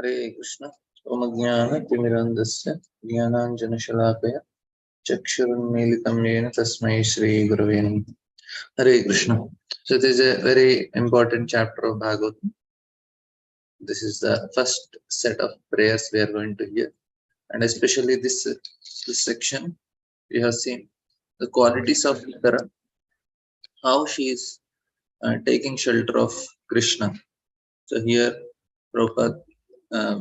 हरे कृष्ण ओम ज्ञानतिमिरन्धस्य ज्ञानाञ्जनशलाकया चक्षुरुन्मीलितं येन तस्मै श्रीगुरवे नमः. Hare Krishna. So this is a very important chapter of Bhagavatam. This is the first set of prayers we are going to hear, and especially this section we have seen the qualities of Uttara, how she is taking shelter of Krishna. So here, Prabhupada,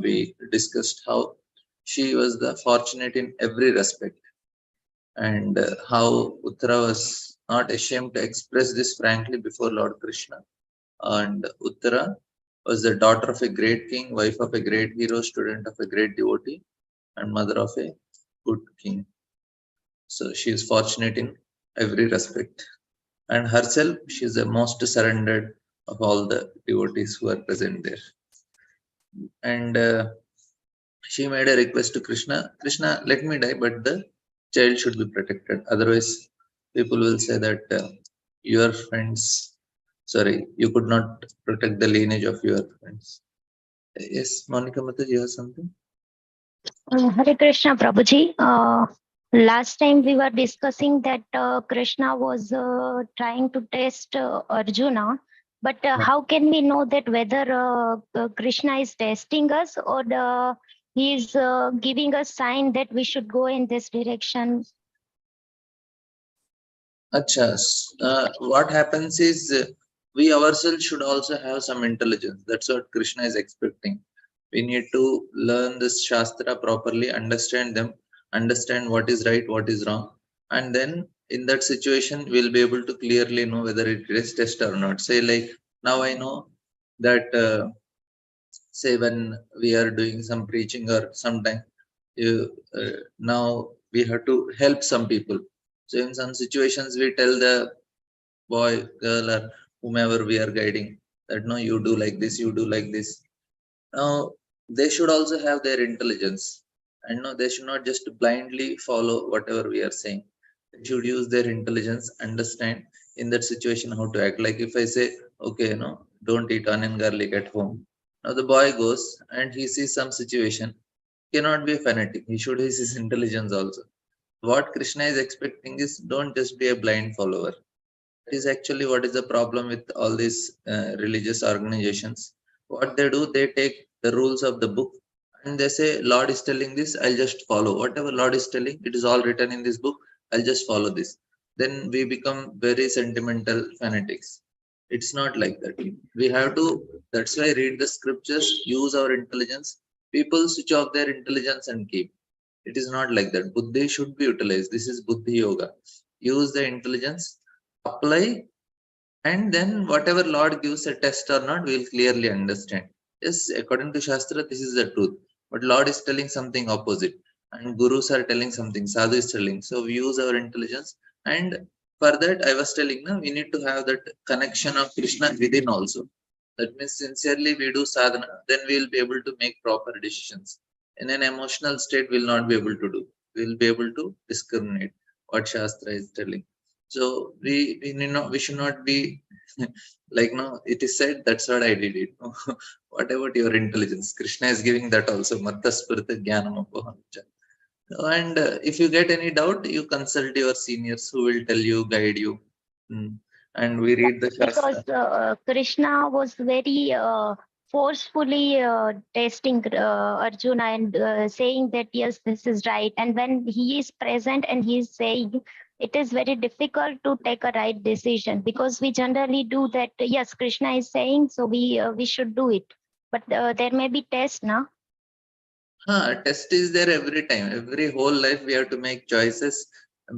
we discussed how she was the fortunate in every respect, and how Uttara was not ashamed to express this frankly before Lord Krishna. And Uttara was the daughter of a great king, wife of a great hero, student of a great devotee, and mother of a good king. So she is fortunate in every respect. And herself, she is the most surrendered of all the devotees who are present there. And she made a request to Krishna, Krishna, let me die, but the child should be protected. Otherwise, people will say that your friends, sorry, you could not protect the lineage of your friends. Yes, Monica Mata, you have something? Hare Krishna, Prabhuji. Last time we were discussing that Krishna was trying to test Arjuna, but how can we know that whether Krishna is testing us or he is giving us sign that we should go in this direction? Acha, what happens is we ourselves should also have some intelligence. That's what Krishna is expecting. We need to learn this Shastra properly, understand them, understand what is right, what is wrong, and then in that situation, we'll be able to clearly know whether it is test or not. Say, like, now I know that, say, when we are doing some preaching or sometime, now we have to help some people. So, in some situations, we tell the boy, girl, or whomever we are guiding that no, you do like this, you do like this. Now they should also have their intelligence, and no, they should not just blindly follow whatever we are saying. They should use their intelligence, understand in that situation how to act. Like if I say, okay, no, don't eat onion garlic at home. Now the boy goes and he sees some situation, cannot be a fanatic. He should use his intelligence also. What Krishna is expecting is don't just be a blind follower. That is actually what is the problem with all these religious organizations. What they do, they take the rules of the book and they say, Lord is telling this, I'll just follow. Whatever Lord is telling, it is all written in this book, I'll just follow this. Then we become very sentimental fanatics. It's not like that. We have to, that's why read the scriptures, use our intelligence. People switch off their intelligence and keep. It is not like that. Buddhi should be utilized. This is Buddhi Yoga. Use the intelligence, apply, and then whatever Lord gives a test or not, we'll clearly understand. Yes, according to Shastra, this is the truth. But Lord is telling something opposite. And Gurus are telling something, Sadhu is telling. So we use our intelligence. And for that, I was telling, no, we need to have that connection of Krishna within also. That means sincerely we do sadhana, then we'll be able to make proper decisions. In an emotional state, we'll not be able to do. We'll be able to discriminate what Shastra is telling. So we need not, we should not be like, no, it is said, that's what I did it. What about your intelligence? Krishna is giving that also. Matta spurta jnanam apohancha. And if you get any doubt, you consult your seniors who will tell you, guide you. And we read the Shastra. Because Krishna was very forcefully testing Arjuna and saying that yes, this is right. And when he is present and he is saying, it is very difficult to take a right decision because we generally do that. Yes, Krishna is saying, so we should do it. But there may be tests, now. Test is there every time. Every whole life we have to make choices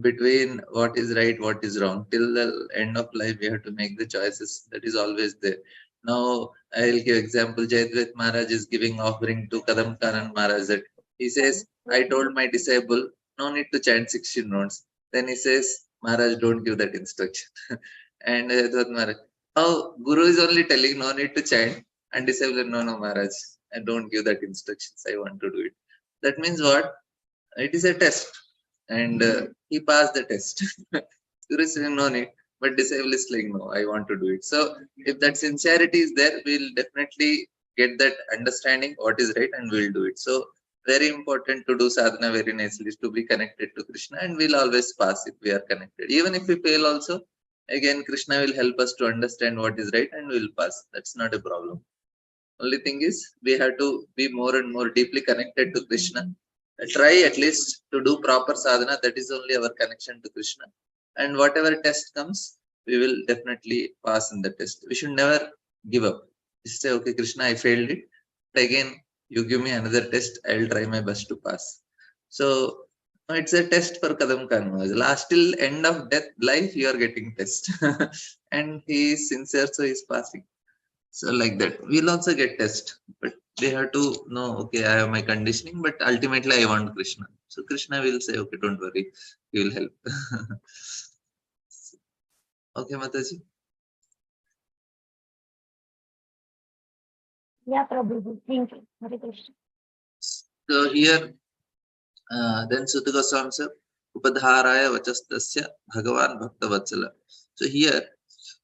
between what is right, what is wrong. Till the end of life, we have to make the choices. That is always there. Now, I will give example. Jayadvaita Maharaj is giving offering to Kadam Karan Maharaj. That he says, I told my disciple, no need to chant 16 notes. Then he says, Maharaj, don't give that instruction. And Jayadvaita Maharaj, oh, Guru is only telling no need to chant. And disciple, no, no, Maharaj, I don't give that instructions. I want to do it. That means what? It is a test. And he passed the test. Guru is saying no need. But disciple is like, no, I want to do it. So if that sincerity is there, we'll definitely get that understanding what is right and we'll do it. So very important to do sadhana very nicely is to be connected to Krishna, and we'll always pass if we are connected. Even if we fail also, again Krishna will help us to understand what is right and we'll pass. That's not a problem. Only thing is we have to be more and more deeply connected to Krishna. Try at least to do proper sadhana. That is only our connection to Krishna. And whatever test comes, we will definitely pass in the test. We should never give up. Just say, okay, Krishna, I failed it. But again, you give me another test. I will try my best to pass. So it's a test for Kadam Kanwaz. Last till end of death life, you are getting test. And he is sincere, so he is passing. So like that, we'll also get test, but they have to know, okay, I have my conditioning, but ultimately I want Krishna. So Krishna will say, okay, don't worry, he will help. Okay, Mataji. Yeah, Prabhu. Thank you. Hare Krishna. So here, then Sutta Goswami said, Upadharaya Vachastasya Bhagavan Bhakta Vatsala. So here,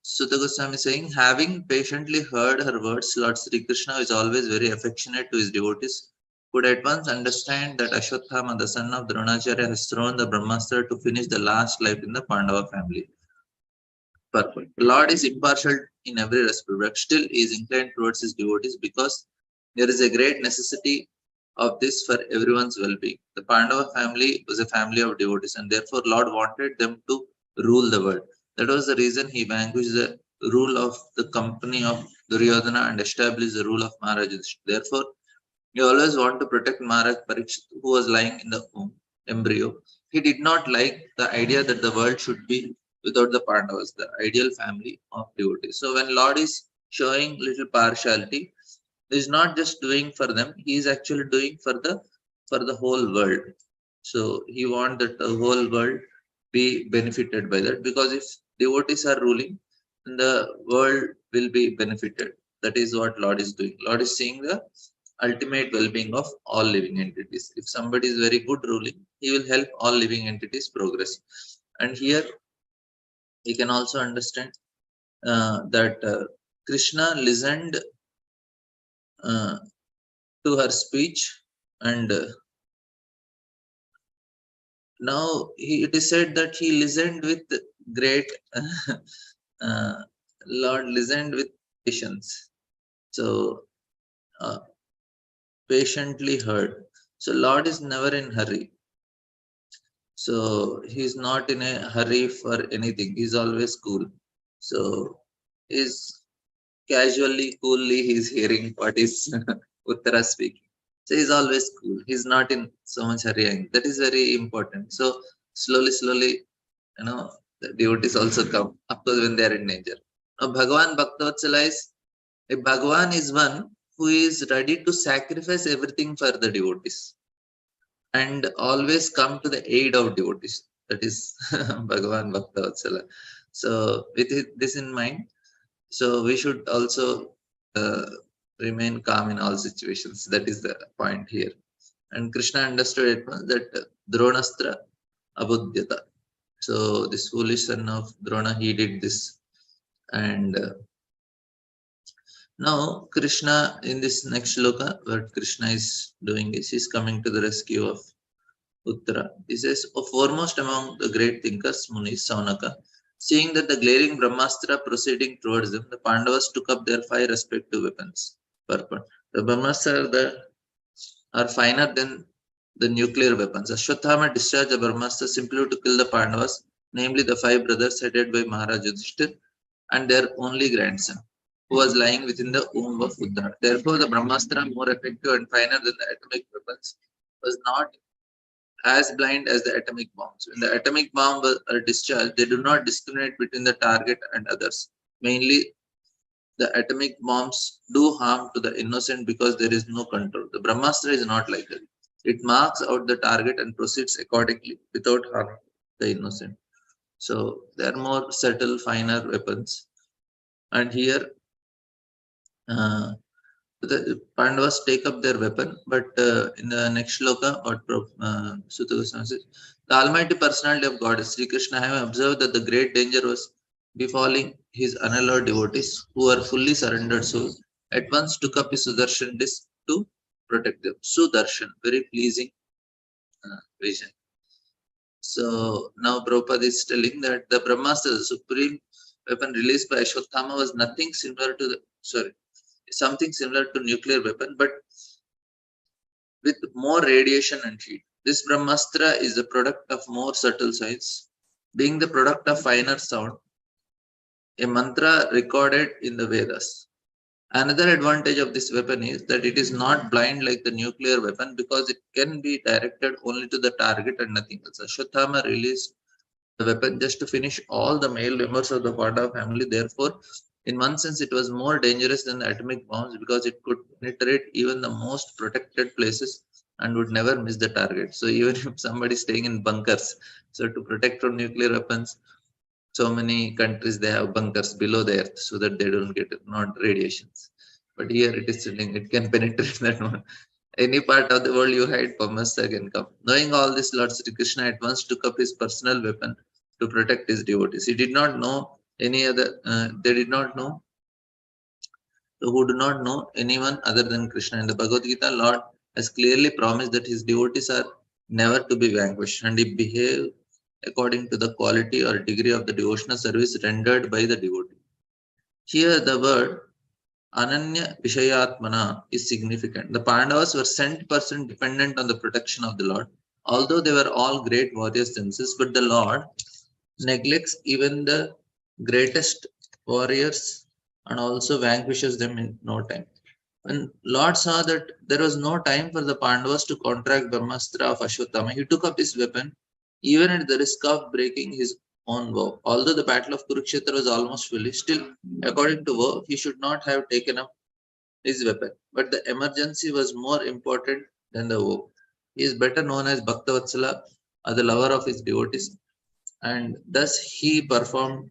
Sutta Goswami is saying, having patiently heard her words, Lord Sri Krishna is always very affectionate to his devotees, could at once understand that Ashwatthama, the son of Dronacharya, has thrown the Brahmastra to finish the last life in the Pandava family. Purport. The Lord is impartial in every respect, but still is inclined towards his devotees because there is a great necessity of this for everyone's well-being. The Pandava family was a family of devotees, and therefore Lord wanted them to rule the world. That was the reason he vanquished the rule of the company of Duryodhana and established the rule of Maharaj Yudhishthira. Therefore, he always wanted to protect Maharaj Parikshit, who was lying in the embryo. He did not like the idea that the world should be without the Pandavas, the ideal family of devotees. So when Lord is showing little partiality, he is not just doing for them; he is actually doing for the whole world. So he wants that the whole world be benefited by that, because if devotees are ruling, then the world will be benefited. That is what Lord is doing. Lord is seeing the ultimate well-being of all living entities. If somebody is very good ruling, he will help all living entities progress. And here we can also understand that Krishna listened uh, to her speech, and now it is said that he listened with great uh, Lord listened with patience. So patiently heard. So Lord is never in hurry. So he's not in a hurry for anything. He's always cool. So he's casually, coolly, he's hearing what is Uttara speaking. So he's always cool. He's not in so much hurry. That is very important. So slowly, the devotees also come, of course, when they are in danger. Now, Bhagavan Bhaktavatsala is, a Bhagavan is one who is ready to sacrifice everything for the devotees and always come to the aid of devotees. That is Bhagavan Bhaktavatsala. So with this in mind, so we should also uh, remain calm in all situations. That is the point here. And Krishna understood it that Dronastra Abudhyata. So this foolish son of Drona, he did this. And now Krishna, in this next shloka, what Krishna is doing is he's coming to the rescue of Uttara. He says, foremost among the great thinkers, Munis, Saunaka, seeing that the glaring Brahmastra proceeding towards them, the Pandavas took up their 5 respective weapons. Purport. The Brahmastra are finer than the nuclear weapons. Ashwatthama discharged the Brahmastra simply to kill the Pandavas, namely the 5 brothers headed by Maharaj Yudhishthir and their only grandson, who was lying within the womb of Uttara. Therefore, the Brahmastra, more effective and finer than the atomic weapons, was not as blind as the atomic bombs. When the atomic bombs are discharged, they do not discriminate between the target and others. Mainly, the atomic bombs do harm to the innocent because there is no control. The Brahmastra is not like that. It marks out the target and proceeds accordingly without harming the innocent. So they are more subtle, finer weapons. And here, the Pandavas take up their weapon, but in the next shloka, what Sutta Goswami says, the Almighty Personality of God, Sri Krishna, having observed that the great danger was befalling his unallowed devotees who are fully surrendered souls, at once took up his Sudarshan disc to protect them. Sudarshan, very pleasing vision. So now Prabhupada is telling that the Brahmastra, the supreme weapon released by Ashwatthama, was nothing similar to the something similar to nuclear weapon, but with more radiation and heat. This Brahmastra is the product of more subtle science, being the product of finer sound, a mantra recorded in the Vedas. Another advantage of this weapon is that it is not blind like the nuclear weapon because it can be directed only to the target and nothing else. Ashwatthama released the weapon just to finish all the male members of the Pandava family. Therefore, in one sense, it was more dangerous than the atomic bombs because it could penetrate even the most protected places and would never miss the target. So even if somebody is staying in bunkers, so to protect from nuclear weapons, so many countries they have bunkers below the earth so that they don't get not radiations. But here it is telling it can penetrate that one. Any part of the world you hide, Pamasa can come. Knowing all this, Lord Sri Krishna at once took up his personal weapon to protect his devotees. He did not know any other, they did not know, who do not know anyone other than Krishna. In the Bhagavad Gita, Lord has clearly promised that his devotees are never to be vanquished and he behave according to the quality or degree of the devotional service rendered by the devotee. Here the word Ananya Vishayatmana is significant. The Pandavas were 100% dependent on the protection of the Lord. Although they were all great warriors themselves, but the Lord neglects even the greatest warriors and also vanquishes them in no time. When Lord saw that there was no time for the Pandavas to contract Brahmastra of Ashwatthama, he took up his weapon, even at the risk of breaking his own vow. Although the battle of Kurukshetra was almost finished, still, according to vow, he should not have taken up his weapon. But the emergency was more important than the vow. He is better known as Bhaktavatsala, or the lover of his devotees, and thus he preferred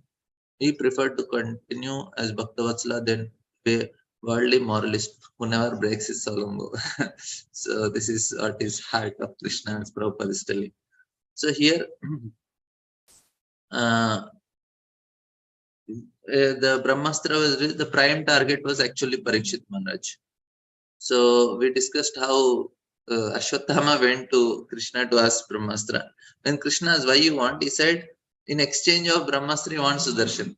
to continue as Bhaktavatsala than a worldly moralist who never breaks his solemn vow. So this is what is heart of Krishna, as Prabhupada is telling. So here, the Brahmastra was the prime target was actually Parikshit Maharaj. So we discussed how Ashwatthama went to Krishna to ask Brahmastra. When Krishna asked, why you want? He said, in exchange of Brahmastra, he wants Sudarshan.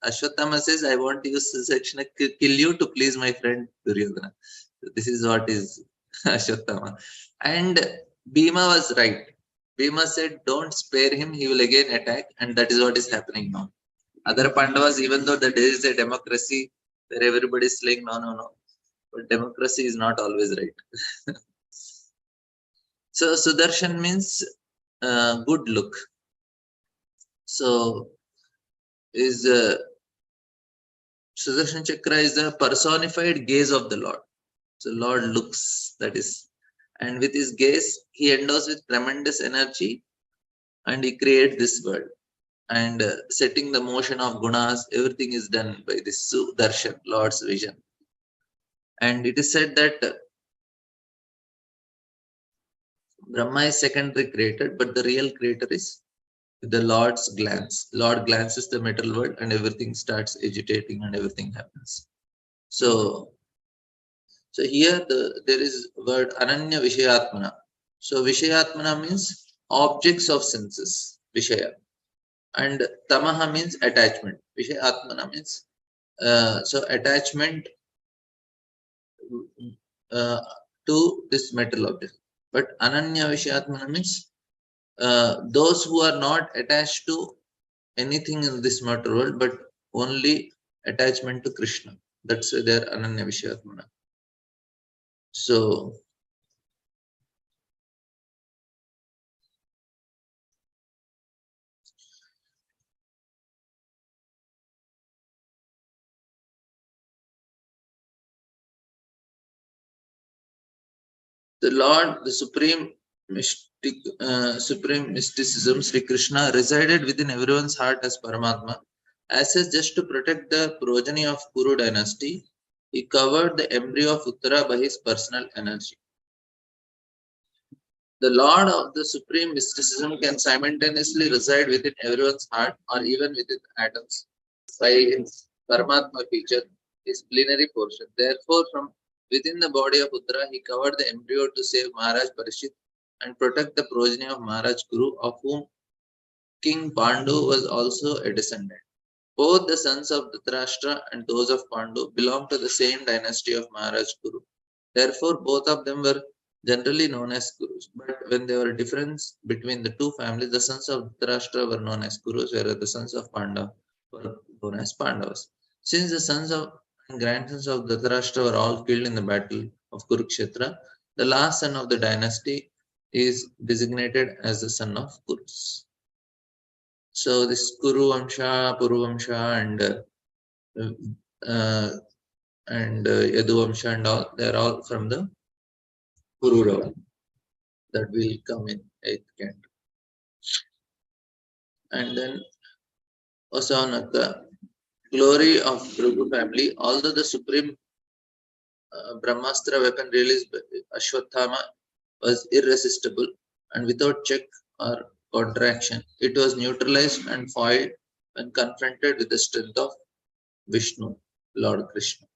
Ashwatthama says, I want to use Sudarshan, kill you to please my friend Duryodhana. So this is what is Ashwatthama. And Bhima was right. Bhima said, don't spare him, he will again attack. And that is what is happening now. Other Pandavas, even though there is a democracy where everybody is saying, no. But democracy is not always right. So Sudarshan means good look. So is Sudarshan Chakra is the personified gaze of the Lord. So Lord looks, that is, and with his gaze he endows with tremendous energy and he creates this world. And setting the motion of gunas, everything is done by this Sudarshan, Lord's vision. And it is said that Brahma is secondary created, but the real creator is the Lord's glance. Lord glances the material world and everything starts agitating and everything happens. So here there is word Ananya Vishayatmana. So Vishayatmana means objects of senses, Vishaya. And Tamaha means attachment. Vishayatmana means so attachment to this metal object. But Ananya Vishayatmana means those who are not attached to anything in this matter world, but only attachment to Krishna. That's why they are Ananya Vishayatmana. So the Lord, the supreme mysticism, Sri Krishna, resided within everyone's heart as Paramatma. As is just to protect the progeny of Kuru dynasty, he covered the embryo of Uttara by his personal energy. The Lord of the supreme mysticism can simultaneously reside within everyone's heart or even within atoms by his Paramatma feature. his plenary portion. Therefore, from within the body of Uttara, he covered the embryo to save Maharaj Parishit and protect the progeny of Maharaj Guru, of whom King Pandu was also a descendant. Both the sons of Dhritarashtra and those of Pandu belonged to the same dynasty of Maharaj Guru. Therefore, both of them were generally known as Gurus. But when there were differences between the two families, the sons of Dhritarashtra were known as Gurus, whereas the sons of Pandava were known as Pandavas. Since the sons of and grandsons of Dhritarashtra were all killed in the battle of Kurukshetra, the last son of the dynasty is designated as the son of Kurus. So this Kuru Vamsha, Puru Vamsha, and Yadu Vamsha and all, they are all from the Pururava that will come in 8th canto. And then also on the glory of Bhrigu family, although the supreme Brahmastra weapon released by Ashwatthama was irresistible and without check or contraction, it was neutralized and foiled when confronted with the strength of Vishnu, Lord Krishna.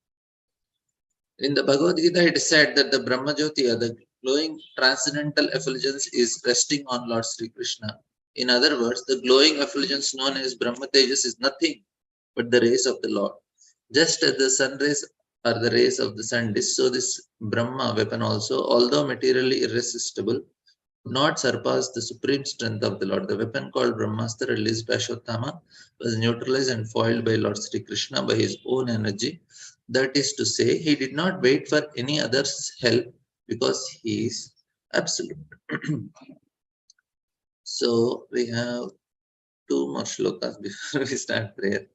In the Bhagavad Gita, it is said that the Brahmajyotiya, the glowing transcendental effulgence, is resting on Lord Sri Krishna. In other words, the glowing effulgence known as Brahma Tejas is nothing but the rays of the Lord. Just as the sun rays are the rays of the sun disk, so this Brahma weapon also, although materially irresistible, would not surpass the supreme strength of the Lord. The weapon called Brahmastra released by Ashwatthama was neutralized and foiled by Lord Sri Krishna by his own energy. That is to say, he did not wait for any other's help because he is absolute. So we have 2 more shlokas before we start prayer.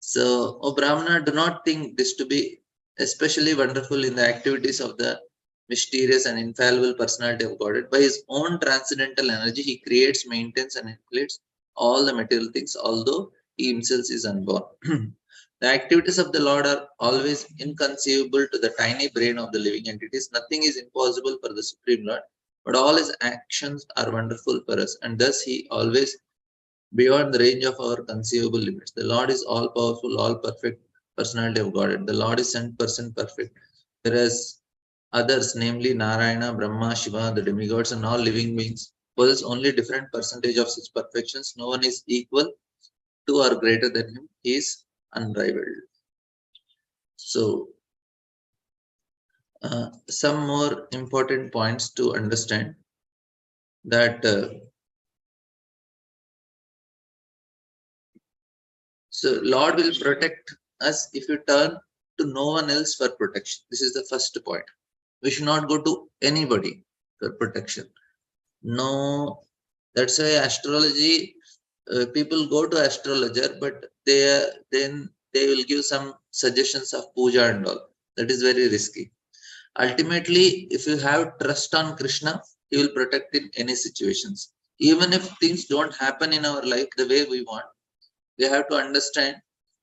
So, O Brahmana, do not think this to be especially wonderful in the activities of the mysterious and infallible personality of Godhead. By his own transcendental energy, he creates, maintains, and inflates all the material things, although he himself is unborn. The activities of the Lord are always inconceivable to the tiny brain of the living entities. Nothing is impossible for the Supreme Lord, but all his actions are wonderful for us, and thus he always beyond the range of our conceivable limits. The Lord is all powerful, all perfect personality of Godhead. The Lord is 100% perfect, whereas others, namely Narayana, Brahma, Shiva, the demigods, and all living beings, possess only different percentage of such perfections. No one is equal to or greater than him. He is unrivaled. So, some more important points to understand that. So Lord will protect us if you turn to no one else for protection. This is the first point. We should not go to anybody for protection. No, that's why astrology, people go to astrologer, but then they will give some suggestions of puja and all. That is very risky. Ultimately, if you have trust on Krishna, he will protect in any situations. Even if things don't happen in our life the way we want, we have to understand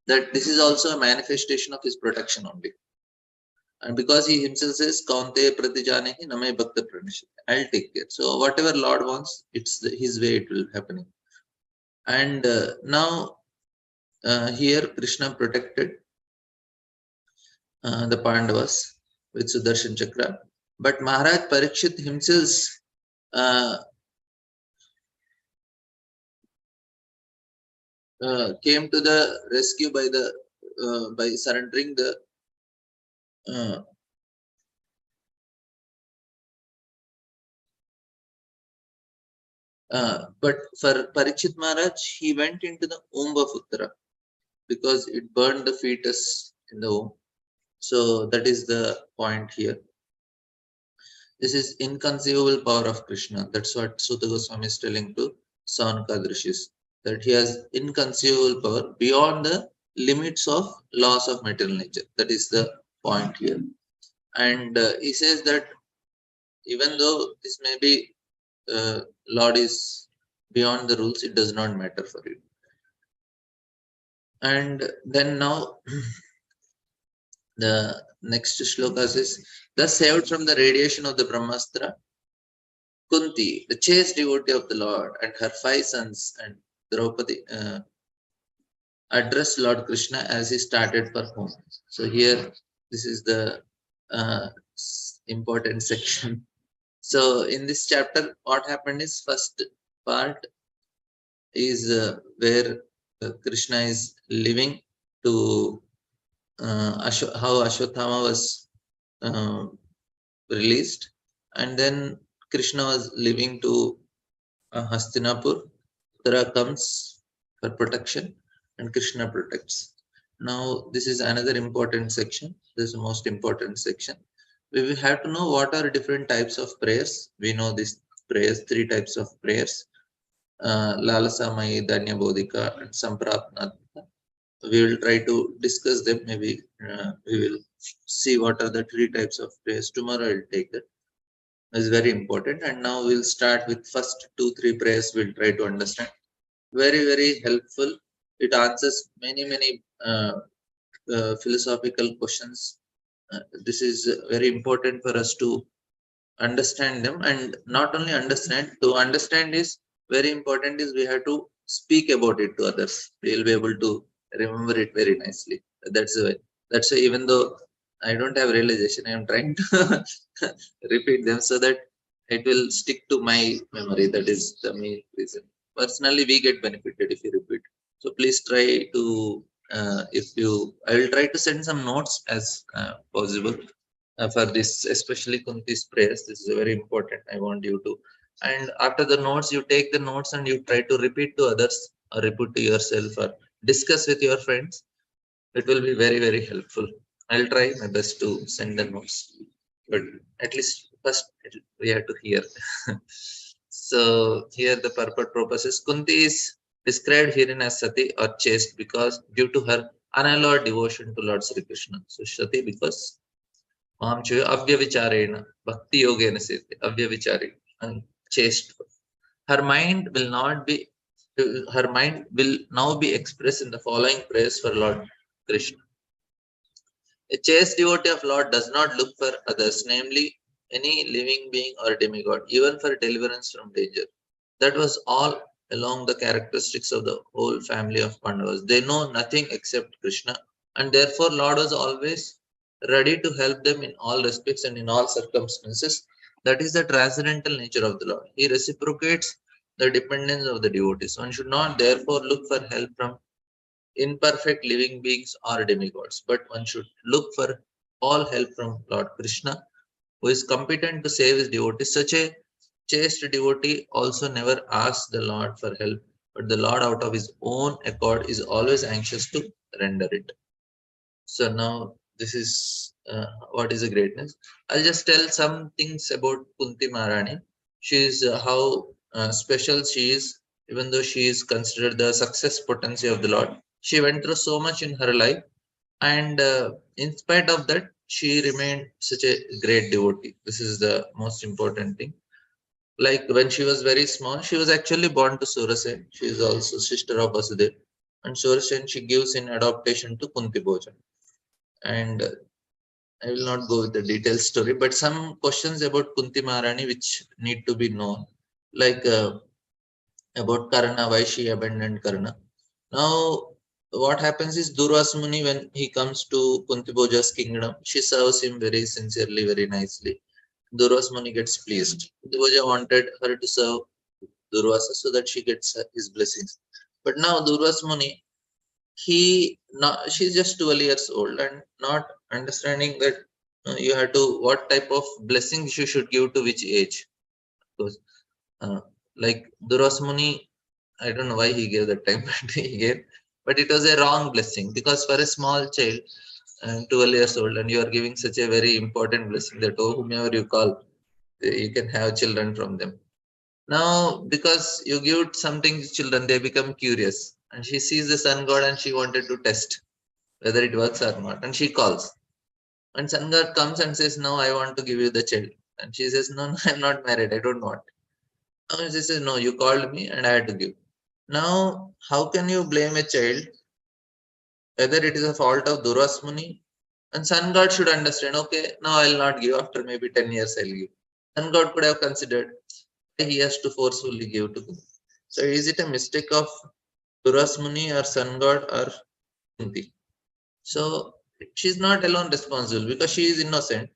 that this is also a manifestation of his protection only. And because he himself says, Kaunte pratijanehi name bhakta pranishati, I'll take care. So whatever Lord wants, it's his way it will happen. And now here Krishna protected the Pandavas with Sudarshan Chakra. But Maharaj Parikshit himself came to the rescue by surrendering the but for Parikshit Maharaj, he went into the womb of Uttara because it burned the fetus in the womb. So that is the point here. This is inconceivable power of Krishna. That's what Sutta Goswami is telling to Saunaka Rishis, that he has inconceivable power beyond the limits of laws of material nature. That is the point here. And he says that even though this may be Lord is beyond the rules, it does not matter for you. And then now the next shloka says, thus saved from the radiation of the Brahmastra, Kunti, the chaste devotee of the Lord, and her 5 sons, and Draupadi, address Lord Krishna as he started for home. So here, this is the important section. So in this chapter, what happened is first part is where Krishna is living to how Ashwatthama was uh, released, and then Krishna was living to Hastinapur. Uttara comes for protection, and Krishna protects. Now, this is another important section. This is the most important section. We will have to know what are different types of prayers. We know these prayers, three types of prayers: Lalasamai, Danya Bodhika, and Samprapnat. We will try to discuss them. Maybe we will see what are the three types of prayers. Tomorrow I will take that. It's very important. And now we'll start with first two, three prayers. We'll try to understand. Very, very helpful. It answers many philosophical questions. This is very important for us to understand them, and not only understand. To understand is very important. Is we have to speak about it to others. We will be able to remember it very nicely. That's the way. That's why even though I don't have realization, I am trying to repeat them so that it will stick to my memory. That is the main reason. Personally, we get benefited if you repeat. So please try to, if you, I will try to send some notes as possible for this, especially Kunti's prayers. This is very important. I want you to, and after the notes, you take the notes and you try to repeat to others or repeat to yourself or discuss with your friends. It will be very helpful. I'll try my best to send the notes, but at least first we have to hear. So here the purport proposes Kunti is described herein as Sati or chaste because due to her unalloyed devotion to Lord Sri Krishna. So Sati because Mam Choyo Avyavicharena Bhakti Yogena Seti Avyavicharena and chaste. Her mind will not be her mind will now be expressed in the following prayers for Lord Krishna. A chaste devotee of Lord does not look for others, namely any living being or demigod, even for deliverance from danger. That was all along the characteristics of the whole family of Pandavas. They know nothing except Krishna, and therefore Lord was always ready to help them in all respects and in all circumstances. That is the transcendental nature of the Lord. He reciprocates the dependence of the devotees. One should not therefore look for help from imperfect living beings or demigods, but one should look for all help from Lord Krishna, who is competent to save his devotees. Such a chaste devotee also never asks the Lord for help, but the Lord, out of his own accord, is always anxious to render it. So now this is what is a greatness. I'll just tell some things about Kunti Maharani. She is how special she is, even though she is considered the success potency of the Lord. She went through so much in her life, and in spite of that, she remained such a great devotee. This is the most important thing. Like when she was very small, she was actually born to Surasen. She is also sister of Vasudev, and Surasen she gives in adoption to Kunti Bhojan. And I will not go with the detailed story, but some questions about Kunti Maharani which need to be known, like about Karna, why she abandoned Karna. Now, what happens is Durvas Muni, when he comes to Kunti Bhoja's kingdom, she serves him very sincerely, very nicely. Durvas Muni gets pleased. Kunti Bhoja wanted her to serve Durvasa so that she gets his blessings. But now Durvas Muni, she's just 12 years old and not understanding that you have to what type of blessings you should give to which age. Because uh, like Durvas Muni, I don't know why he gave that time, but he gave, but it was a wrong blessing because for a small child, 12 years old, and you are giving such a very important blessing that oh, whomever you call, you can have children from them. Now, because you give something to children, they become curious, and she sees the sun god, and she wanted to test whether it works or not, and she calls. And sun god comes and says, "No, I want to give you the child," and she says, "No, no, I'm not married. I don't want." Now she says, "No, you called me, and I had to give." Now, how can you blame a child whether it is a fault of Durvas Muni? And Sun God should understand, okay, now I'll not give after maybe 10 years I'll give. Sun God could have considered he has to forcefully give to them. So is it a mistake of Durasmuni, or sun god, or Kunti. So she's not alone responsible because she is innocent.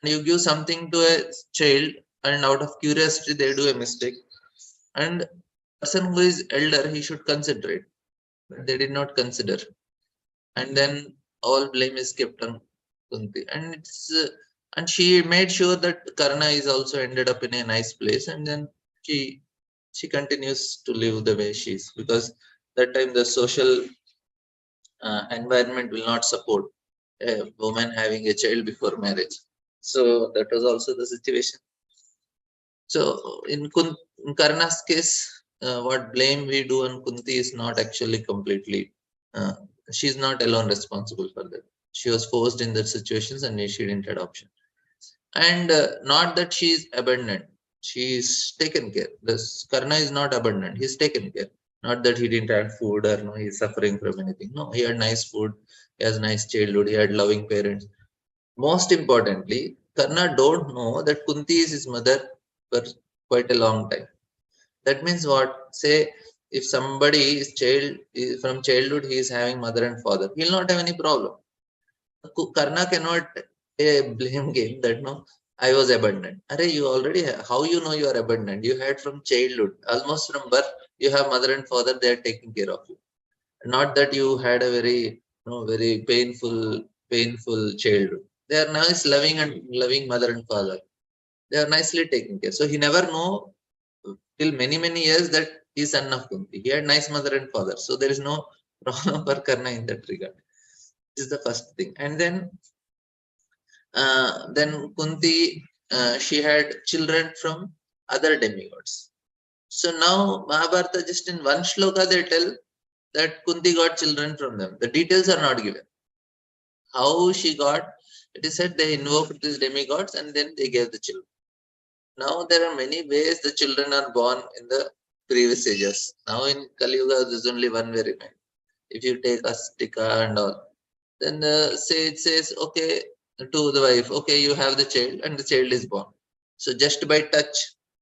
And you give something to a child, and out of curiosity they do a mistake. And person who is elder, he should consider it, but they did not consider. And then all blame is kept on Kunti. And she made sure that Karna is also ended up in a nice place, and then she she continues to live the way she is, because that time the social environment will not support a woman having a child before marriage. So that was also the situation. So in Karna's case, what blame we do on Kunti is not actually completely. Uh, she's not alone responsible for that. She was forced in that situations and she didn't had option. And not that she is abandoned. She is taken care. This Karna is not abandoned. He's taken care. Not that he didn't have food or no, he's suffering from anything. No, he had nice food. He has nice childhood. He had loving parents. Most importantly, Karna don't know that Kunti is his mother for quite a long time. That means what? Say if somebody from childhood he is having mother and father, he'll not have any problem. Karna cannot blame game that no, I was abandoned. Are you already how you know you are abandoned? You had from childhood, almost from birth. You have mother and father; they are taking care of you. Not that you had a very painful childhood. They are nice, loving mother and father. They are nicely taken care. So he never know till many years that he is son of Kunti. He had nice mother and father. So there is no problem for Karna in that regard. This is the first thing. And then Kunti, she had children from other demigods. So now Mahabharata, just in one shloka they tell that Kunti got children from them. The details are not given. How she got, it is said they invoked these demigods and then they gave the children. Now there are many ways the children are born in the previous ages. Now in Kali Yuga, there's only one way remain. If you take Astika and all, then say it says, okay, to the wife, okay, you have the child and the child is born. So just by touch,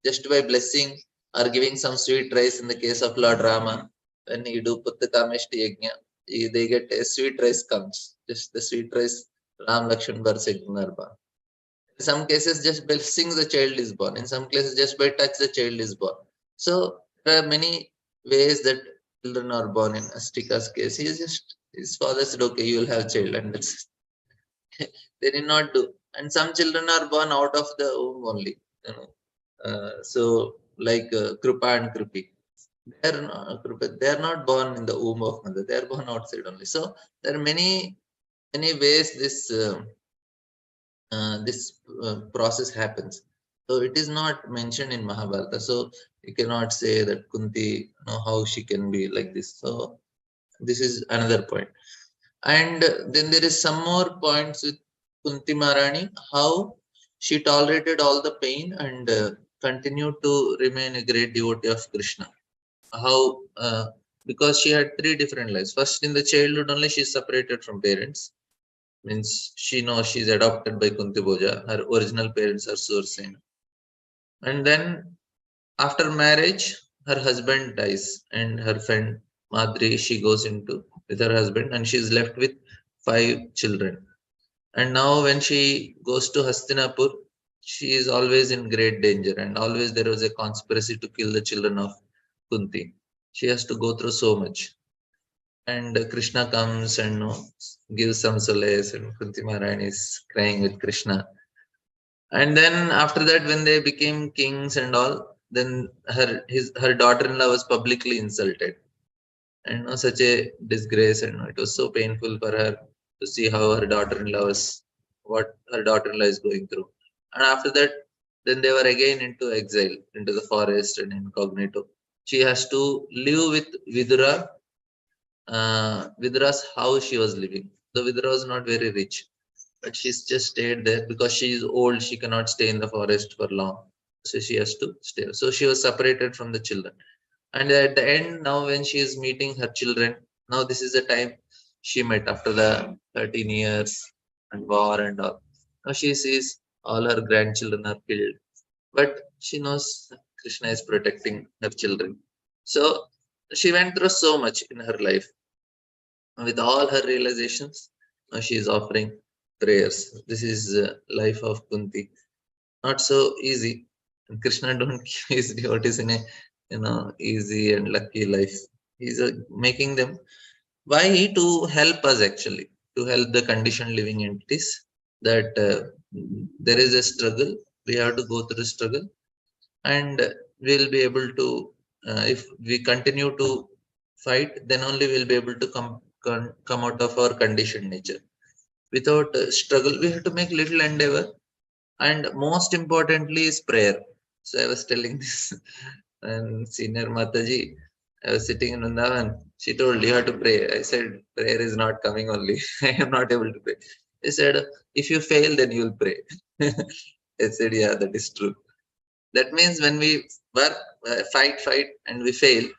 just by blessing or giving some sweet rice in the case of Lord Rama, when you do Puttakameshti Yajna, they get a sweet rice comes. Just the sweet rice, Ram Lakshman Bharat. In some cases, just blessing the child is born. In some cases, just by touch the child is born. So there are many ways that children are born. In Astika's case, his father said, "Okay, you will have child," and that's they did not do. And some children are born out of the womb only. You know, so like Krupa and Krupi, they are not born in the womb of mother. They are born outside only. So there are many ways this process happens. So it is not mentioned in Mahabharata. So you cannot say that Kunti, how she can be like this. So this is another point. And then there is some more points with Kunti Maharani, how she tolerated all the pain and continued to remain a great devotee of Krishna. How because she had three different lives. First, in the childhood only, she is separated from parents, means she knows she's adopted by Kunti Bhoja. Her original parents are Sursena. And then after marriage, her husband dies, and her friend Madri, she goes into with her husband, and she's left with 5 children. And now when she goes to Hastinapur, she is always in great danger, and always there was a conspiracy to kill the children of Kunti. She has to go through so much. And Krishna comes and gives some solace, and Kunti Maharani is crying with Krishna. And then after that, when they became kings and all, then her daughter-in-law was publicly insulted, and such a disgrace, and it was so painful for her to see how her daughter-in-law was, what her daughter-in-law is going through. And after that, then they were again into exile, into the forest and incognito. She has to live with Vidura. Vidura's house she was living. The Vidura was not very rich, but she's just stayed there because she is old. She cannot stay in the forest for long, so she has to stay. So she was separated from the children. And at the end, now when she is meeting her children, now this is the time she met after the 13 years and war and all. Now she sees all her grandchildren are killed, but she knows Krishna is protecting her children. So She went through so much in her life. With all her realizations, she is offering prayers. This is life of Kunti. Not so easy. And Krishna don't give his devotees in a easy and lucky life. He's making them. Why? To help us, actually, to help the conditioned living entities, that there is a struggle. We have to go through struggle, and we'll be able to, if we continue to fight, then only we'll be able to come out of our conditioned nature. Without struggle, we have to make little endeavor, and most importantly is prayer. So I was telling this, and senior Mataji, I was sitting in Vrindavan. She told, you have to pray. I said, prayer is not coming only. I am not able to pray. She said, if you fail, then you'll pray. I said, yeah, that is true. That means when we work, fight, and we fail,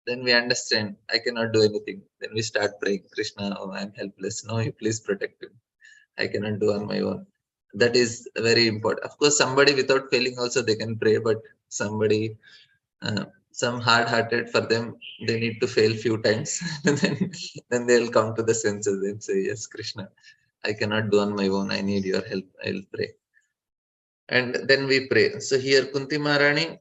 then we understand I cannot do anything. Then we start praying, Krishna, oh, I'm helpless. No, you please protect him. I cannot do on my own. That is very important. Of course, somebody without failing also they can pray, but somebody, uh, some hard-hearted, for them, they need to fail few times. Then they'll come to the senses and say, yes, Krishna, I cannot do on my own. I need your help. I'll pray. And then we pray. So here Kunti Maharani,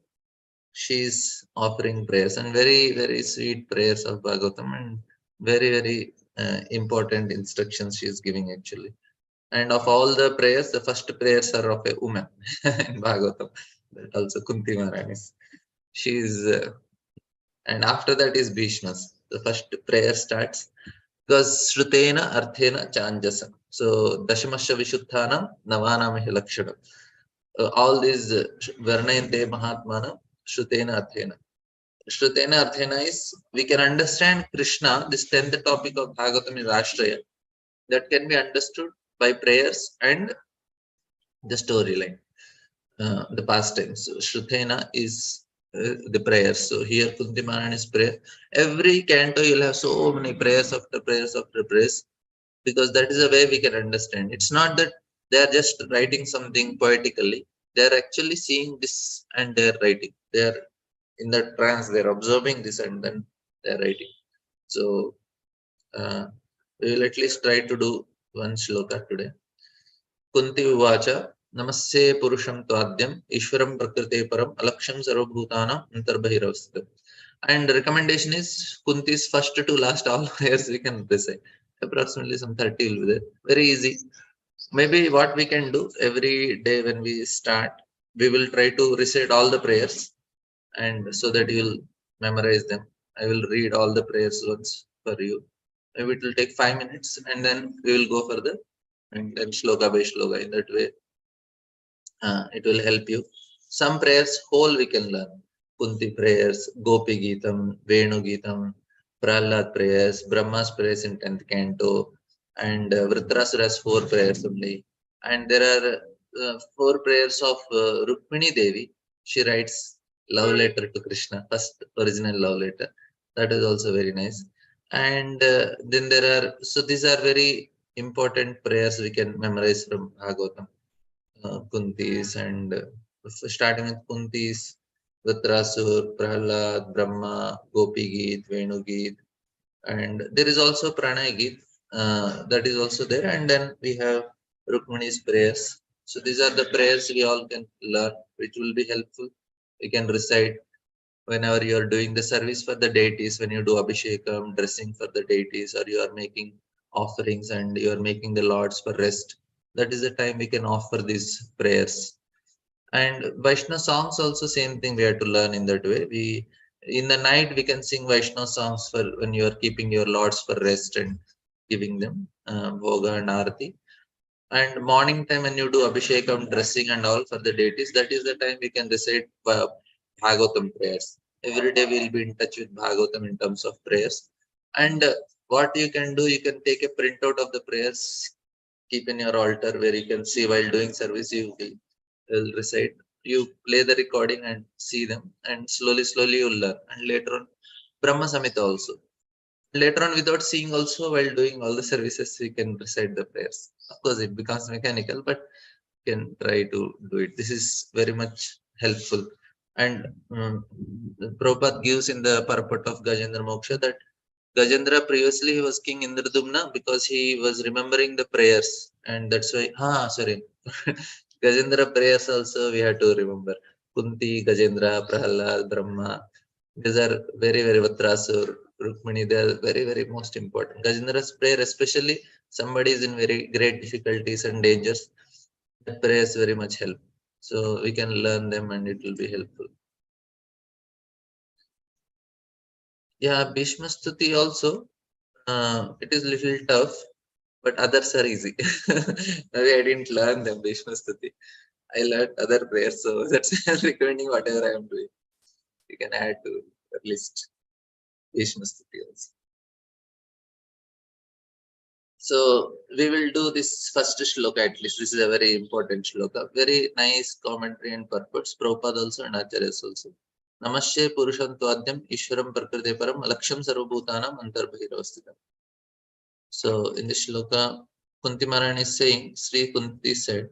she's offering prayers, and very, very sweet prayers of Bhagavatam, and very, very important instructions she is giving, actually. And of all the prayers, the first prayers are of a woman in Bhagavatam. That also Kunti Maharani's. She's and after that is Bhishma's. The first prayer starts because Shrutena Arthena Chanjasa. So Dashamasha Vishuddhanam Navanam Lakshanam. All these Varnayante Mahatmana Shrutena Arthena. Shrutena Arthena is, we can understand Krishna, this 10th topic of Bhagavatam is Ashraya, that can be understood by prayers and the storyline, the pastime. So Shrutena is the prayers. So here Kunti Maharani's prayer. Every canto you'll have so many prayers after prayers after prayers, because that is the way we can understand. It's not that they are just writing something poetically. They are actually seeing this and they are writing. They are in the trance. They are observing this and then they are writing. So uh, we will at least try to do one shloka today. Kunti Uvacha Namaste Purusham Tvadyam Ishwaram Prakrite Param Alaksham Sarvabhutanam Antarbahiravastitam. And the recommendation is Kunti's first to last all prayers we can recite. Approximately some 30 will be there. Very easy. Maybe what we can do every day when we start, we will try to recite all the prayers, and so that you will memorize them. I will read all the prayers once for you. Maybe it will take 5 minutes, and then we will go further, and then shloka by shloka. In that way, it will help you. Some prayers whole we can learn. Kunti prayers, Gopi Geetam, Venu Geetam, Prahlad prayers, Brahma's prayers in 10th canto, and Vritrasura's 4 prayers only. And there are 4 prayers of Rukmini Devi. She writes love letter to Krishna, first original love letter. That is also very nice. And then there are, so these are very important prayers we can memorize from Bhagavatam. Kuntis, and starting with Kuntis, Vitrasur, Prahlad, Brahma, Gopi Geet, Venu Geet, and there is also Pranay Geet, that is also there, and then we have Rukmani's prayers. So these are the prayers we all can learn, which will be helpful. We can recite whenever you are doing the service for the deities, when you do Abhishekam, dressing for the deities, or you are making offerings and you are making the lords for rest. That is the time we can offer these prayers. And Vaishnava songs also same thing we have to learn in that way. We in the night we can sing Vaishnava songs for when you are keeping your lords for rest and giving them bhoga and arati. And morning time when you do Abhishekam, dressing and all for the deities, that is the time we can recite Bhagavatam prayers. Every day we'll be in touch with Bhagavatam in terms of prayers. And what you can do, you can take a printout of the prayers, keep in your altar where you can see while doing service, you will recite. You play the recording and see them, and slowly you'll learn. And later on, Brahma Samhita also. Later on, without seeing also, while doing all the services, we can recite the prayers. Of course, it becomes mechanical, but you can try to do it. This is very much helpful. And Prabhupada gives in the purport of Gajendra Moksha that Gajendra previously he was King Indradumna because he was remembering the prayers, and that's why. Sorry, Gajendra prayers also we have to remember. Kunti, Gajendra, Prahalad, Brahma. These are very very Vatrasur, Rukmini. They are very very most important. Gajendra's prayer, especially somebody is in very great difficulties and dangers, that prayers very much help. So we can learn them and it will be helpful. Yeah, Bhishma Stuti also. It is little tough, but others are easy. Maybe I didn't learn them, Bhishma Stuti. I learned other prayers, so that's why I'm recommending whatever I am doing. You can add to your list Bhishma Stuti also. So we will do this first shloka at least. This is a very important shloka. Very nice commentary and purports. Prabhupada also and Acharyas also. Namashe Purushantvadhyam Ishwaram Prakriti Param Laksham Sarvabhutanam Antarbhiravastitam. So in this shloka, Kunti Maharani is saying, Sri Kunti said,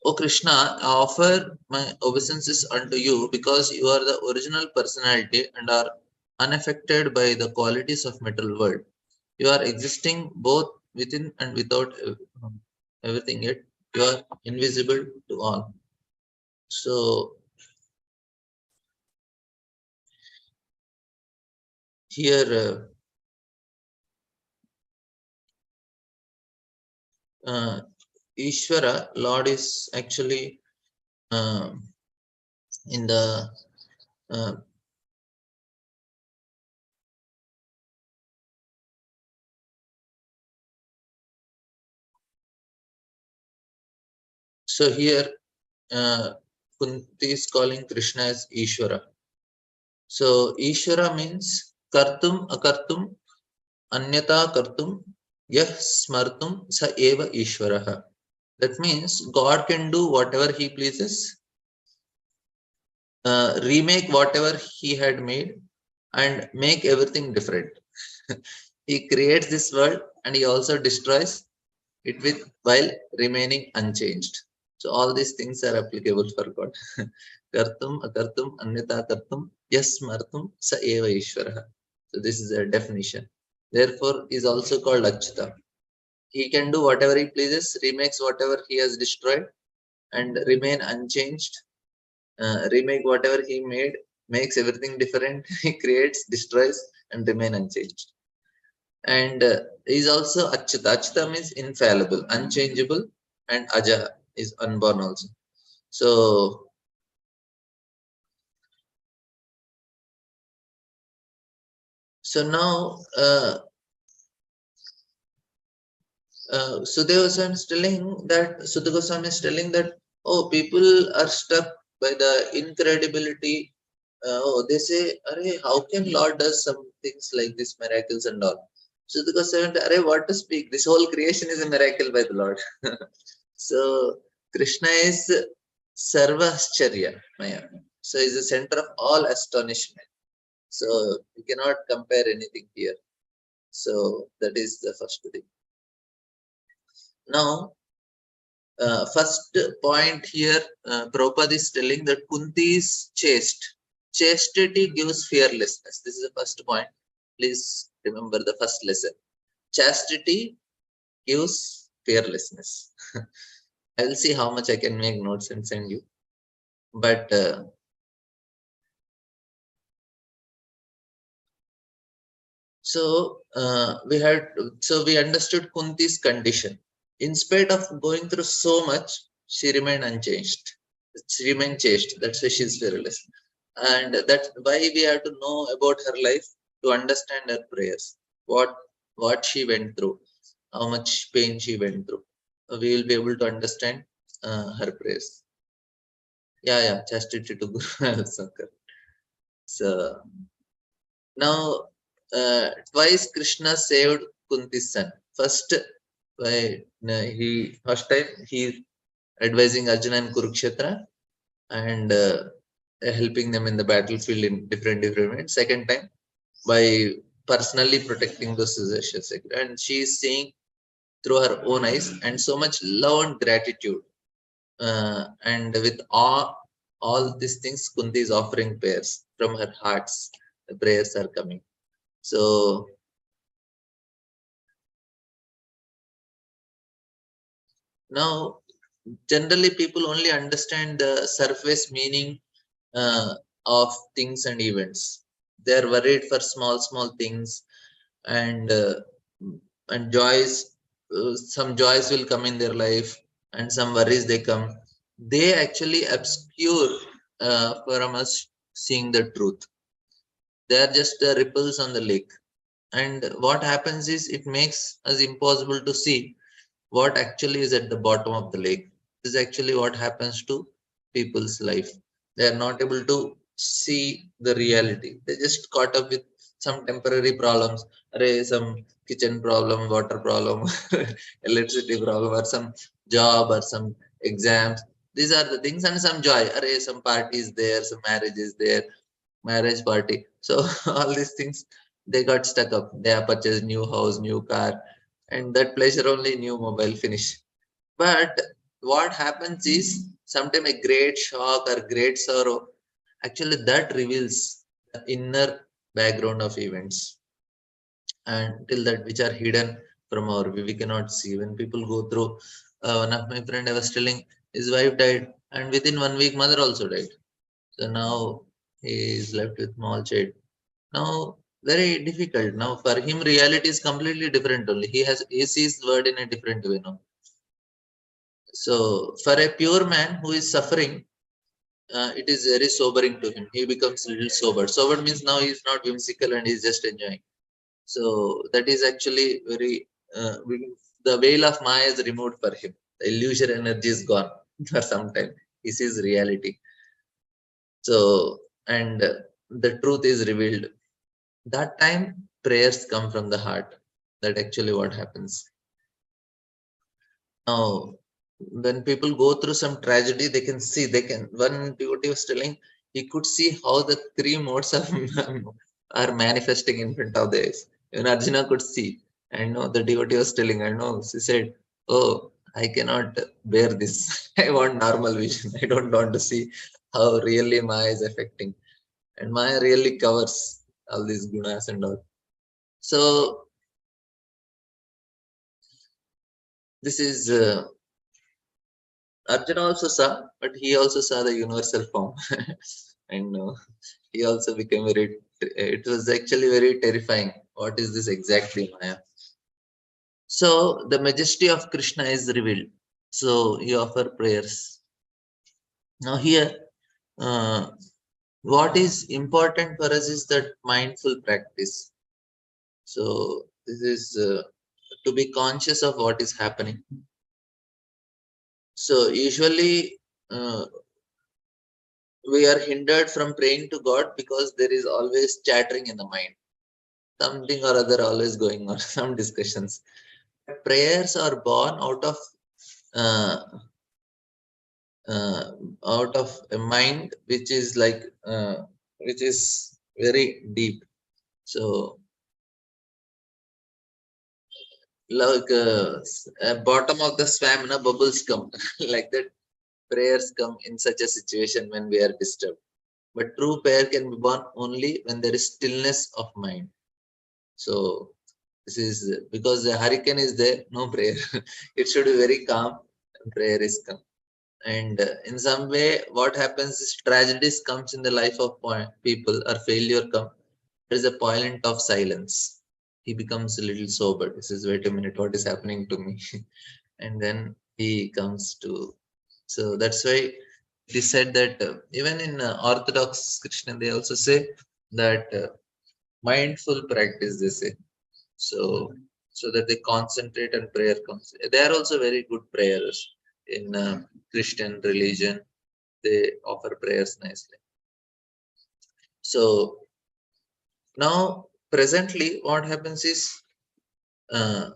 O Krishna, I offer my obeisances unto you because you are the original personality and are unaffected by the qualities of material world. You are existing both within and without everything, yet you are invisible to all. So here Ishvara, Lord is actually uh, in the uh, so here Kunti is calling Krishna as Ishvara. So Ishvara means kartum akartum anyata kartum yah smartum sa eva Ishvaraha. That means God can do whatever He pleases, remake whatever He had made, and make everything different. He creates this world and He also destroys it with while remaining unchanged. So all these things are applicable for God. Kartum, akartum, anyata kartum, yes martum, sa eva Ishvaraha. So this is a definition. Therefore, is also called Achyuta. He can do whatever he pleases, remakes whatever he has destroyed, and remain unchanged. Remake whatever he made, makes everything different. He creates, destroys, and remain unchanged. And is also Achyuta. Achyuta means infallible, unchangeable, and Aja is unborn also. So now Sudhir Goswami is telling that oh, people are struck by the incredibility. They say, Arey, how can Lord does some things like this, miracles and all? Sudhir Goswami, Arey, what to speak? This whole creation is a miracle by the Lord. So Krishna is Sarva Ascharya Maya. So is the center of all astonishment. So you cannot compare anything here. So that is the first thing. Now, first point here, Prabhupada is telling that Kunti is chaste. Chastity gives fearlessness. This is the first point. Please remember the first lesson. Chastity gives fearlessness. I will see how much I can make notes and send you. But we understood Kunti's condition. In spite of going through so much, she remained unchanged. She remained chaste. That's why she's fearless. And that's why we have to know about her life to understand her prayers. What she went through, how much pain she went through. We will be able to understand her prayers. Yeah, chastity to Guru also. So now, twice Krishna saved Kunti's son. First, first time he advising Arjuna in Kurukshetra and helping them in the battlefield in different ways. Second time, by personally protecting those possessions, and she is seeing through her own eyes and so much love and gratitude, and with awe all these things, Kunti is offering prayers from her hearts. The prayers are coming. So now, generally, people only understand the surface meaning of things and events. They are worried for small things, and joys. Some joys will come in their life, and some worries they come. They actually obscure from us seeing the truth. They are just the ripples on the lake. And what happens is it makes us impossible to see what actually is at the bottom of the lake. This is actually what happens to people's life. They are not able to see the reality. They just caught up with some temporary problems. Array, some kitchen problem, water problem, electricity problem, or some job or some exams. These are the things, and some joy. Array, some party is there, some marriage is there, marriage party. So all these things, they got stuck up. They have purchased new house, new car, and that pleasure only new mobile finish. But what happens is sometimes a great shock or great sorrow, actually that reveals the inner background of events, and till that which are hidden from our view, we cannot see. When people go through, one of my friend I was telling, his wife died, and within 1 week mother also died. So now he is left with small child. Now very difficult. Now for him reality is completely different only. He sees word in a different way now. So for a pure man who is suffering, it is very sobering to him. He becomes a little sober. Sober means now he is not whimsical and he is just enjoying. So that is actually very, the veil of Maya is removed for him. The illusion energy is gone for some time. He sees reality. So, and the truth is revealed. That time prayers come from the heart. That actually what happens. Now, when people go through some tragedy, they can see, they can, one devotee was telling, he could see how the three modes of are manifesting in front of the eyes. Even Arjuna could see. And no, the devotee was telling, I know, she said, oh, I cannot bear this. I want normal vision. I don't want to see how really Maya is affecting. And Maya really covers all these gunas and all. So this is Arjuna also saw, but he also saw the universal form, and he also became very. It was actually very terrifying. What is this exactly, Maya? So the majesty of Krishna is revealed. So he offer prayers. Now here, uh, what is important for us is that mindful practice. So this is to be conscious of what is happening. So usually. We are hindered from praying to God because there is always chattering in the mind, something or other always going on, some discussions. Prayers are born uh, uh, out of a mind which is very deep. So like bottom of the swam, bubbles come like that. Prayers come in such a situation when we are disturbed. But true prayer can be born only when there is stillness of mind. So this is because the hurricane is there, no prayer. It should be very calm, and prayer is come. And in some way, what happens is tragedies comes in the life of people or failure come. There is a point of silence. He becomes a little sober. This is wait a minute, what is happening to me? And then he comes to. So that's why it is said that even in Orthodox Christian, they also say that mindful practice. They say so that they concentrate and prayer comes. They are also very good prayers in Christian religion. They offer prayers nicely. So now presently what happens is uh,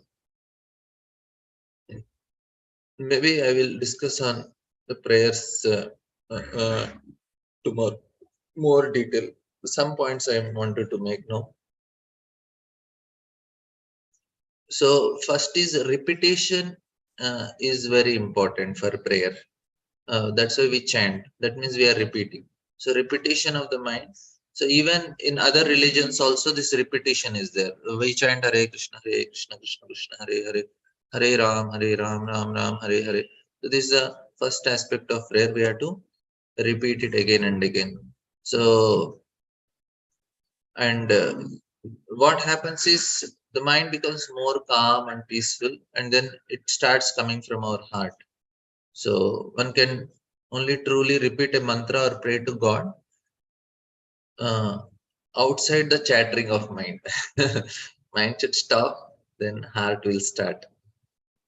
maybe I will discuss on the prayers tomorrow more detail. Some points I wanted to make now. So first is repetition is very important for prayer. That's why we chant. That means we are repeating. So repetition of the mind. So even in other religions also this repetition is there. We chant Hare Krishna, Krishna Krishna, Hare Hare, Hare Ram, Ram Ram, Hare Hare. So this is the first aspect of prayer. We have to repeat it again and again. So and what happens is the mind becomes more calm and peaceful, and then it starts coming from our heart. So one can only truly repeat a mantra or pray to God uh, outside the chattering of mind. Mind should stop, then heart will start.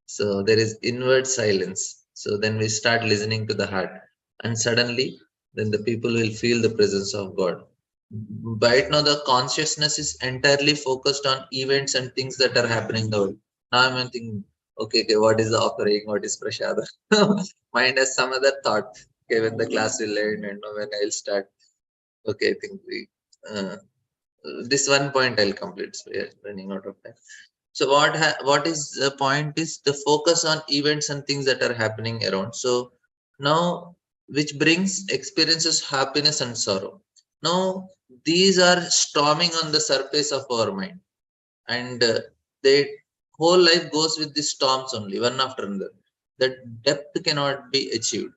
So there is inward silence. So then we start listening to the heart, and suddenly, then the people will feel the presence of God. Right now, the consciousness is entirely focused on events and things that are happening in the world. Now I'm thinking, okay, what is the offering? What is prasada? Mind has some other thought. Okay, when the class will end and when I'll start. Okay, I think uh, this one point I'll complete. So we are running out of time. So what is the point is the focus on events and things that are happening around. So now which brings experiences happiness and sorrow. Now these are storming on the surface of our mind, and they whole life goes with these storms only, one after another. That depth cannot be achieved.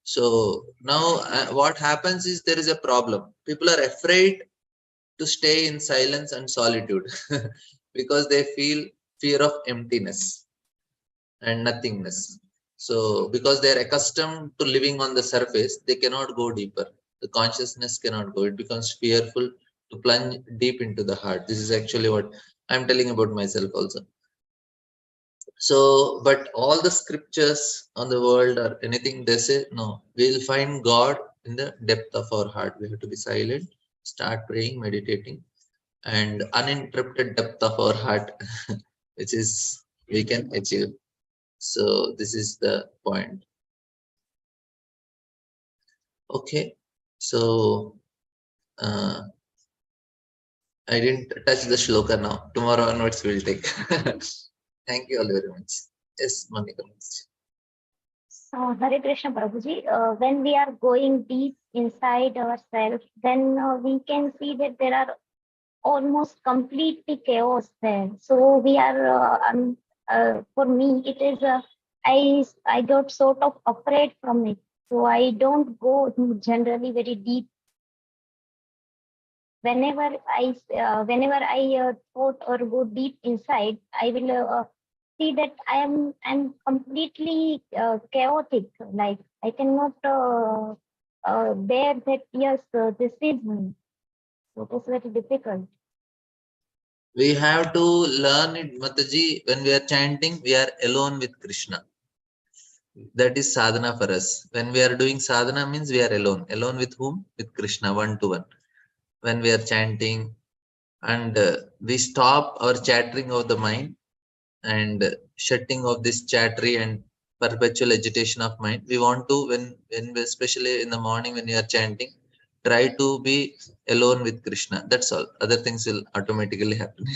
So now what happens is there is a problem. People are afraid to stay in silence and solitude because they feel fear of emptiness and nothingness. So because they are accustomed to living on the surface, they cannot go deeper. The consciousness cannot go. It becomes fearful to plunge deep into the heart. This is actually what I'm telling about myself also. So, but all the scriptures on the world or anything, they say, no, we'll find God in the depth of our heart. We have to be silent, start praying, meditating, and uninterrupted depth of our heart, which is we can achieve. So, this is the point. Okay. So, uh, I didn't touch the shloka now. Tomorrow onwards, we'll take. Thank you all very much. Yes, Monica. Hare Krishna Prabhuji, when we are going deep inside ourselves, then we can see that there are almost completely chaos there. So we are, for me, it is, I got sort of afraid from it. So I don't go generally very deep. Whenever I thought or go deep inside, I will see that I'm completely chaotic. Like I cannot bear that. Yes, this is me. So it is very difficult. We have to learn it, Mataji. When we are chanting, we are alone with Krishna. That is sadhana for us. When we are doing sadhana, means we are alone. Alone with whom? With Krishna, one to one. When we are chanting, and we stop our chattering of the mind and shutting of this chattery and perpetual agitation of mind. We want to, when we, especially in the morning when you are chanting, try to be alone with Krishna. That's all. Other things will automatically happen.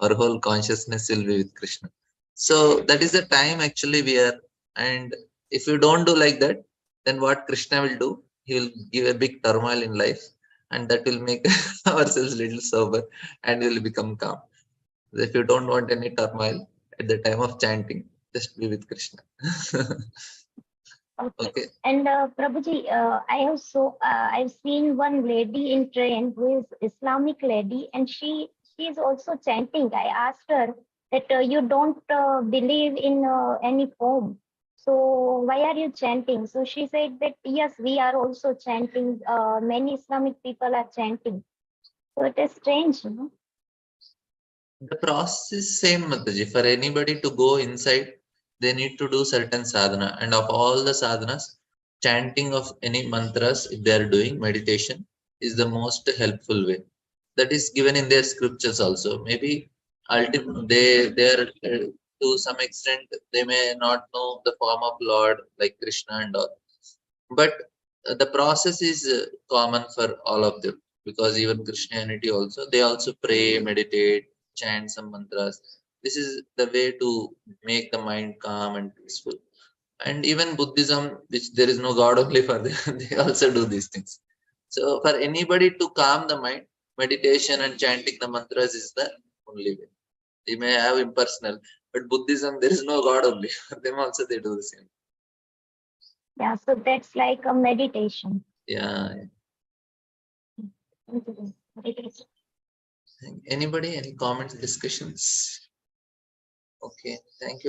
Our whole consciousness will be with Krishna. So that is the time actually we are. And if you don't do like that, then what Krishna will do? He will give a big turmoil in life, and that will make ourselves little sober, and we will become calm. If you don't want any turmoil at the time of chanting, just be with Krishna. Okay. Okay. And Prabhuji, I've seen one lady in train who is Islamic lady, and she is also chanting. I asked her that you don't believe in any form, so why are you chanting? So she said that yes, we are also chanting. Many Islamic people are chanting. So it is strange, you know. The process is same, Mataji. For anybody to go inside, they need to do certain sadhana. And of all the sadhanas, chanting of any mantras, if they are doing meditation, is the most helpful way. That is given in their scriptures also. Maybe they are to some extent they may not know the form of Lord like Krishna and all, but the process is common for all of them, because even Christianity also, they also pray, meditate, chant some mantras. This is the way to make the mind calm and peaceful. And even Buddhism, which there is no God only for them, they also do these things. So for anybody to calm the mind, meditation and chanting the mantras is the only way. They may have impersonal, but Buddhism, there is no God only. For them also they do the same. Yeah, so that's like a meditation. Yeah. Meditation. Anybody, any comments, discussions? Okay, thank you.